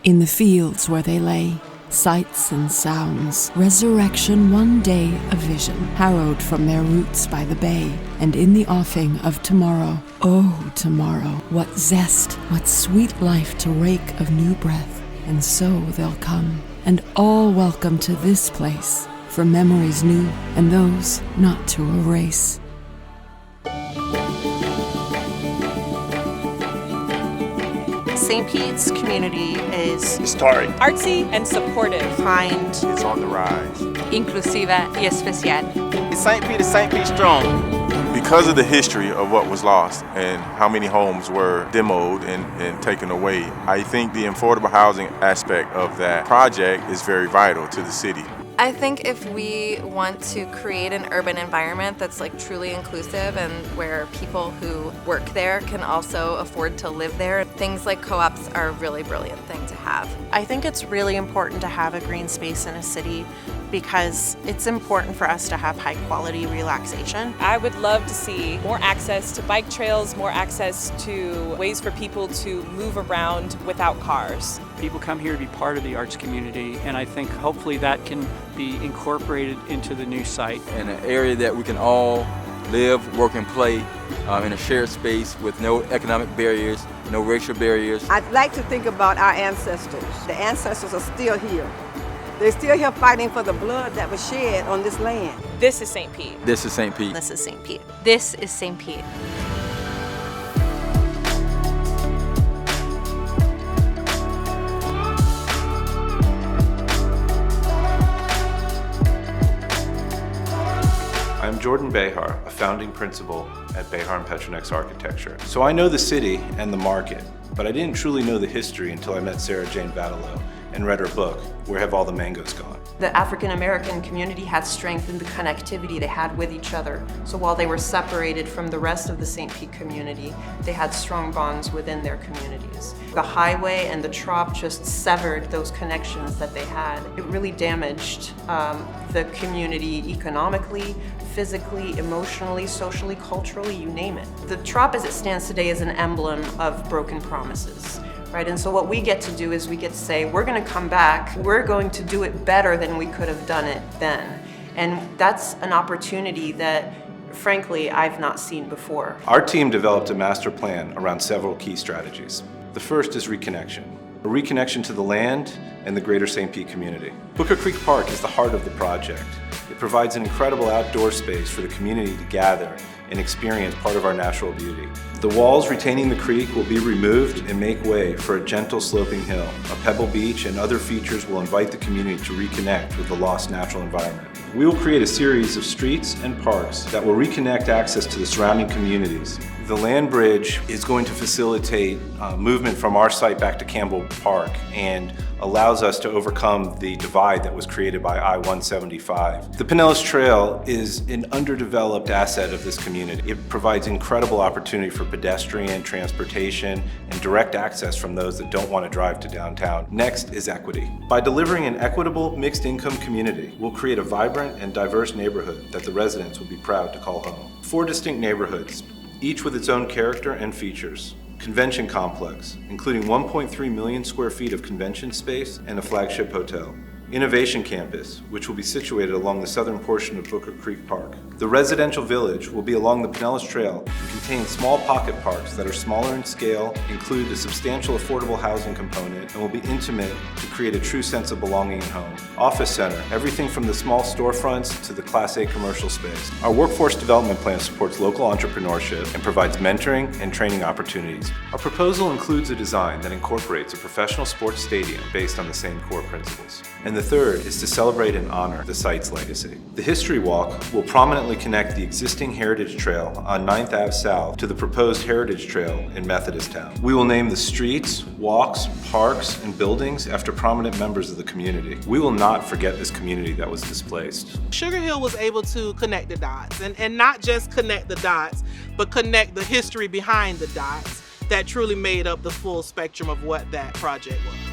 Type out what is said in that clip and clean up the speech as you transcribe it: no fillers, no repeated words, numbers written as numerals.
In the fields where they lay, sights and sounds, resurrection one day a vision, harrowed from their roots by the bay, and in the offing of tomorrow, oh tomorrow, what zest, what sweet life to rake of new breath, and so they'll come, and all welcome to this place, for memories new, and those not to erase. St. Pete's community is historic, artsy and supportive, kind, it's on the rise, inclusiva y especial. St. Pete strong. Because of the history of what was lost and how many homes were demoed and taken away, I think the affordable housing aspect of that project is very vital to the city. I think if we want to create an urban environment that's like truly inclusive and where people who work there can also afford to live there, things like co-ops are a really brilliant thing to have. I think it's really important to have a green space in a city because it's important for us to have high quality relaxation. I would love to see more access to bike trails, more access to ways for people to move around without cars. People come here to be part of the arts community, and I think hopefully that can be incorporated into the new site. In an area that we can all live, work, and play in a shared space with no economic barriers, no racial barriers. I'd like to think about our ancestors. The ancestors are still here. They're still here fighting for the blood that was shed on this land. This is St. Pete. This is St. Pete. This is St. Pete. This is St. Pete. I'm Jordan Behar, a founding principal at Behar and Petronex Architecture. So I know the city and the market, but I didn't truly know the history until I met Sarah Jane Vatalo and read her book, Where Have All the Mangoes Gone? The African American community had strength in the connectivity they had with each other. So while they were separated from the rest of the St. Pete community, they had strong bonds within their communities. The highway and the Trop just severed those connections that they had. It really damaged the community economically, physically, emotionally, socially, culturally, you name it. The Trop as it stands today is an emblem of broken promises. Right, and so what we get to do is we get to say, we're going to come back, we're going to do it better than we could have done it then. And that's an opportunity that, frankly, I've not seen before. Our team developed a master plan around several key strategies. The first is reconnection. A reconnection to the land and the greater St. Pete community. Booker Creek Park is the heart of the project. It provides an incredible outdoor space for the community to gather and experience part of our natural beauty. The walls retaining the creek will be removed and make way for a gentle sloping hill. A pebble beach and other features will invite the community to reconnect with the lost natural environment. We will create a series of streets and parks that will reconnect access to the surrounding communities. The land bridge is going to facilitate movement from our site back to Campbell Park and allows us to overcome the divide that was created by I-175. The Pinellas Trail is an underdeveloped asset of this community. It provides incredible opportunity for pedestrian, transportation, and direct access from those that don't want to drive to downtown. Next is equity. By delivering an equitable, mixed-income community, we'll create a vibrant and diverse neighborhood that the residents will be proud to call home. 4 distinct neighborhoods, each with its own character and features. Convention complex, including 1.3 million square feet of convention space and a flagship hotel. Innovation campus, which will be situated along the southern portion of Booker Creek Park. The residential village will be along the Pinellas Trail and contain small pocket parks that are smaller in scale, include a substantial affordable housing component, and will be intimate to create a true sense of belonging at home. Office center, everything from the small storefronts to the Class A commercial space. Our workforce development plan supports local entrepreneurship and provides mentoring and training opportunities. Our proposal includes a design that incorporates a professional sports stadium based on the same core principles. And the third is to celebrate and honor the site's legacy. The History Walk will prominently connect the existing Heritage Trail on 9th Ave South to the proposed Heritage Trail in Methodisttown. We will name the streets, walks, parks, and buildings after prominent members of the community. We will not forget this community that was displaced. Sugar Hill was able to connect the dots, and not just connect the dots, but connect the history behind the dots that truly made up the full spectrum of what that project was.